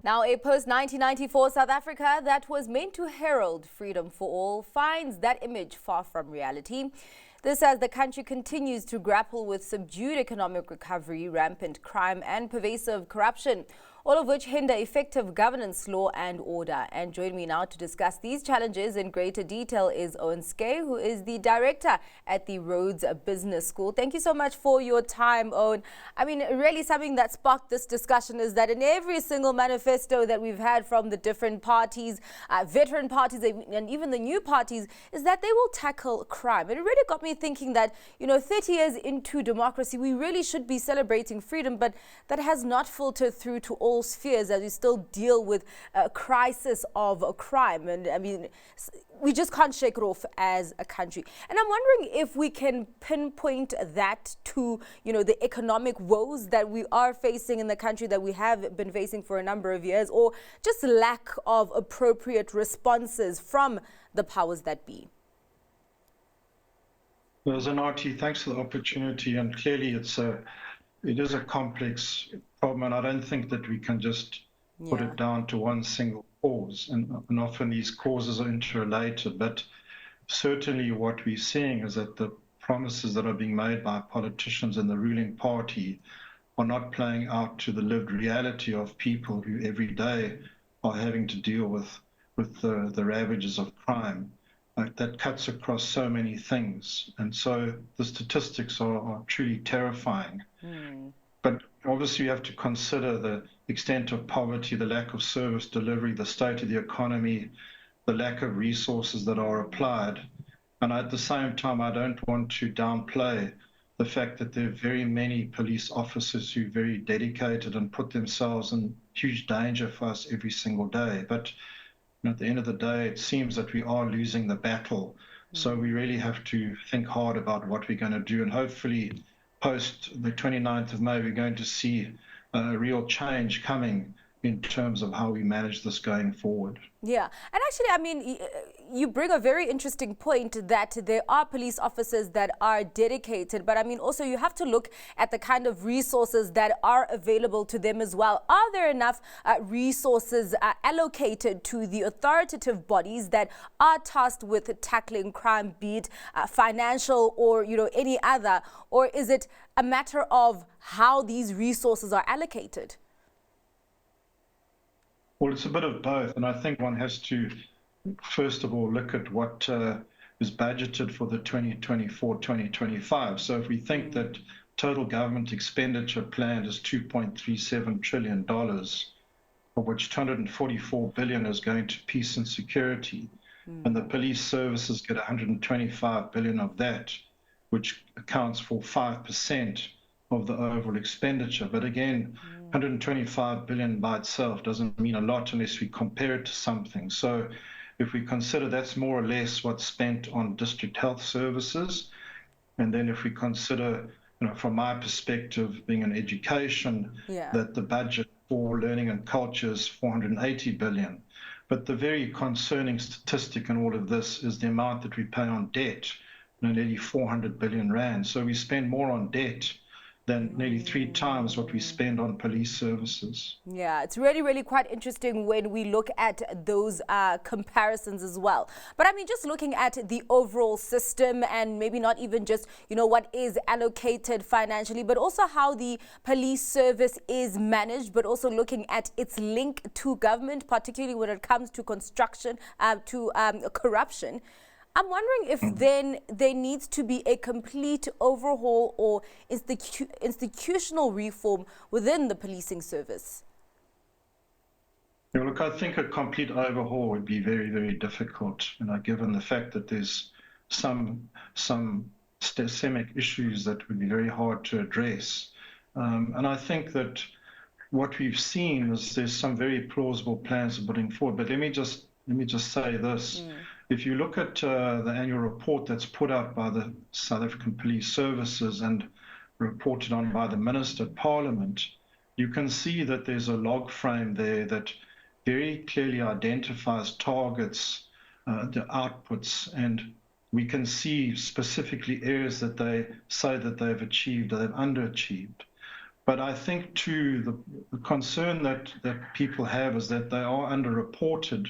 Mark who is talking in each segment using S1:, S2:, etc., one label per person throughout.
S1: Now, a post-1994 South Africa that was meant to herald freedom for all finds that image far from reality. This as the country continues to grapple with subdued economic recovery, rampant crime and pervasive corruption, all of which hinder effective governance, law and order. And joining me now to discuss these challenges in greater detail is Owen Skae, who is the director at the Rhodes Business School. Thank you so much for your time, Owen. I mean, really something that sparked this discussion is that in every single manifesto that we've had from the different parties, veteran parties and even the new parties, is that they will tackle crime. And it really got me thinking that, 30 years into democracy, we really should be celebrating freedom, but that has not filtered through to all spheres as we still deal with a crisis of crime. And I mean, we just can't shake it off as a country. And I'm wondering if we can pinpoint that to, the economic woes that we are facing in the country, that we have been facing for a number of years, or just lack of appropriate responses from the powers that be.
S2: Well, Zanati, thanks for the opportunity. And clearly it is a complex problem, and I don't think that we can just put it down to one single cause. And often these causes are interrelated, but certainly what we're seeing is that the promises that are being made by politicians in the ruling party are not playing out to the lived reality of people who every day are having to deal with the ravages of crime. That cuts across so many things. And so the statistics are truly terrifying. But obviously you have to consider the extent of poverty, the lack of service delivery, the state of the economy, the lack of resources that are applied. And at the same time, I don't want to downplay the fact that there are very many police officers who are very dedicated and put themselves in huge danger for us every single day. But at the end of the day, it seems that we are losing the battle. So we really have to think hard about what we're going to do. And hopefully, post the 29th of May, we're going to see a real change coming in terms of how we manage this going forward.
S1: Yeah, and actually, I mean, you bring a very interesting point that there are police officers that are dedicated, but I mean, also you have to look at the kind of resources that are available to them as well. Are there enough resources allocated to the authoritative bodies that are tasked with tackling crime, be it financial or, any other, or is it a matter of how these resources are allocated?
S2: Well, it's a bit of both, and I think one has to, first of all, look at what is budgeted for the 2024-2025. So if we think that total government expenditure planned is $2.37 trillion, of which $244 billion is going to peace and security, and the police services get $125 billion of that, which accounts for 5% of the overall expenditure. But again, 125 billion by itself doesn't mean a lot unless we compare it to something. So if we consider that's more or less what's spent on district health services, and then if we consider, from my perspective, being in education, that the budget for learning and culture is 480 billion. But the very concerning statistic in all of this is the amount that we pay on debt, nearly 400 billion rand. So we spend more on debt than nearly 3 times what we spend on police services.
S1: Yeah, it's really, really quite interesting when we look at those comparisons as well. But I mean, just looking at the overall system and maybe not even just, what is allocated financially, but also how the police service is managed, but also looking at its link to government, particularly when it comes to construction, to corruption. I'm wondering if then there needs to be a complete overhaul or institutional reform within the policing service.
S2: Yeah, look, I think a complete overhaul would be very, very difficult, given the fact that there's some systemic issues that would be very hard to address. And I think that what we've seen is there's some very plausible plans of putting forward. But let me just say this. If you look at the annual report that's put out by the South African Police Services and reported on by the Minister at Parliament, you can see that there's a log frame there that very clearly identifies targets, the outputs, and we can see specifically areas that they say that they've achieved or they've underachieved. But I think too, the concern that people have is that they are underreported,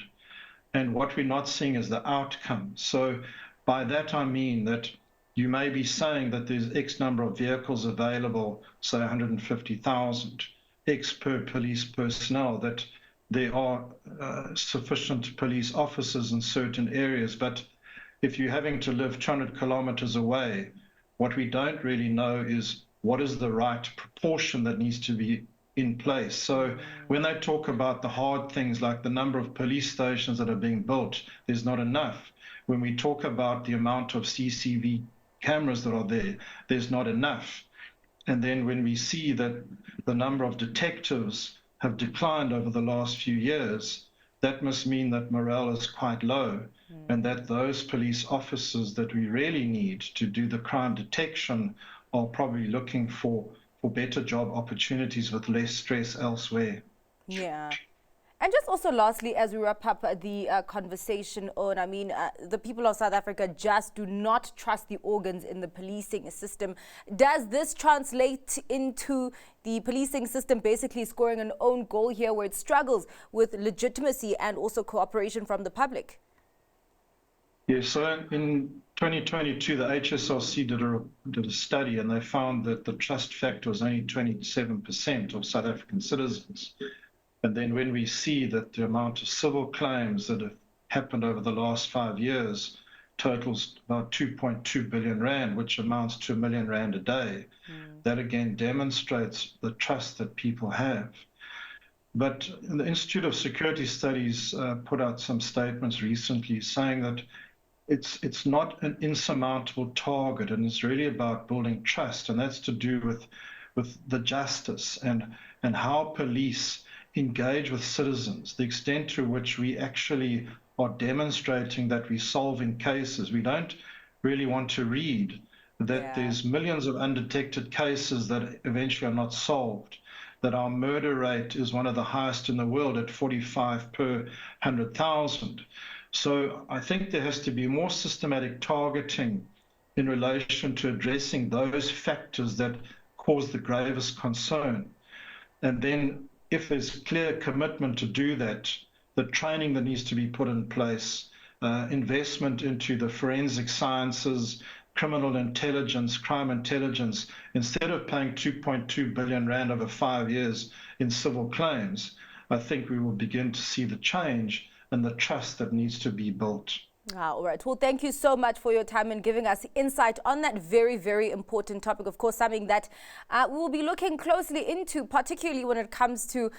S2: and what we're not seeing is the outcome. So by that I mean that you may be saying that there's X number of vehicles available, say 150,000, X per police personnel, that there are sufficient police officers in certain areas. But if you're having to live 200 kilometers away, what we don't really know is what is the right proportion that needs to be in place. So when they talk about the hard things like the number of police stations that are being built, there's not enough. When we talk about the amount of CCTV cameras that are there, there's not enough. And then when we see that the number of detectives have declined over the last few years, that must mean that morale is quite low, and that those police officers that we really need to do the crime detection are probably looking for better job opportunities with less stress elsewhere.
S1: Yeah. And just also lastly, as we wrap up the conversation on, the people of South Africa just do not trust the organs in the policing system. Does this translate into the policing system basically scoring an own goal here where it struggles with legitimacy and also cooperation from the public?
S2: Yes, so in 2022, the HSRC did a study, and they found that the trust factor was only 27% of South African citizens. And then when we see that the amount of civil claims that have happened over the last 5 years totals about 2.2 billion rand, which amounts to R1 million a day, that again demonstrates the trust that people have. But the Institute of Security Studies put out some statements recently saying that it's not an insurmountable target, and it's really about building trust, and that's to do with the justice and how police engage with citizens, the extent to which we actually are demonstrating that we're solving cases. We don't really want to read that there's millions of undetected cases that eventually are not solved, that our murder rate is one of the highest in the world at 45 per 100,000. So I think there has to be more systematic targeting in relation to addressing those factors that cause the gravest concern. And then if there's clear commitment to do that, the training that needs to be put in place, investment into the forensic sciences, criminal intelligence, crime intelligence, instead of paying 2.2 billion rand over 5 years in civil claims, I think we will begin to see the change and the trust that needs to be built.
S1: All right. Well, thank you so much for your time and giving us insight on that very, very important topic. Of course, something that we'll be looking closely into, particularly when it comes to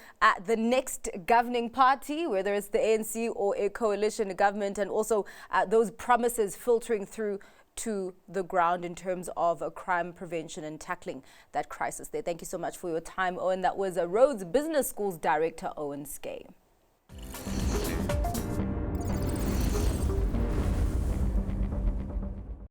S1: the next governing party, whether it's the ANC or a coalition government, and also those promises filtering through to the ground in terms of crime prevention and tackling that crisis there. Thank you so much for your time, Owen. That was Rhodes Business School's Director, Owen Skae.